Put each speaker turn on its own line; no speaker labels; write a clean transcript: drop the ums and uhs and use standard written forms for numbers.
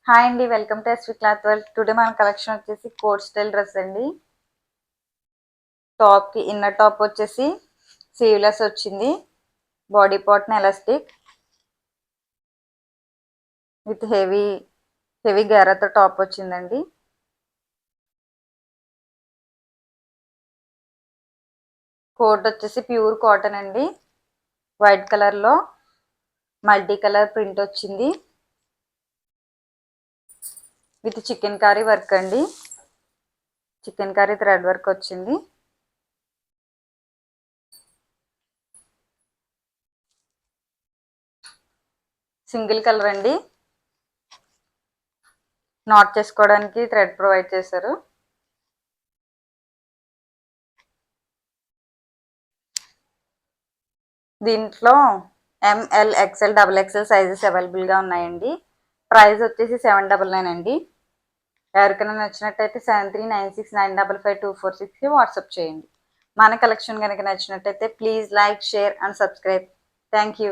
Hi అండి, welcome to SV cloth world. Today మన collection వచ్చేసి కోట్ స్టైల్ డ్రెస్ అండి. టాప్కి ఇన్నర్ టాప్ వచ్చేసి స్లీవ్లెస్ వచ్చింది. బాడీ పార్ట్ని ఎలాస్టిక్ విత్ హెవీ గేరాతో టాప్ వచ్చిందండి. కోట్ వచ్చేసి ప్యూర్ కాటన్ అండి. వైట్ కలర్లో మల్టీ కలర్ ప్రింట్ వచ్చింది విత్ చికెన్ కారీ వర్క్ అండి. చికెన్ కారీ థ్రెడ్ వర్క్ వచ్చింది. సింగిల్ కలర్ అండి. నాట్ చేసుకోవడానికి థ్రెడ్ ప్రొవైడ్ చేశారు. దీంట్లో M L XL double XL sizes అవైలబుల్గా ఉన్నాయండి. ప్రైస్ వచ్చేసి 799 అండి. ఎవరికైనా నచ్చినట్టయితే 7396955246కి వాట్సాప్ చేయండి. మన కలెక్షన్ కనుక నచ్చినట్టయితే please like, share and subscribe. Thank you.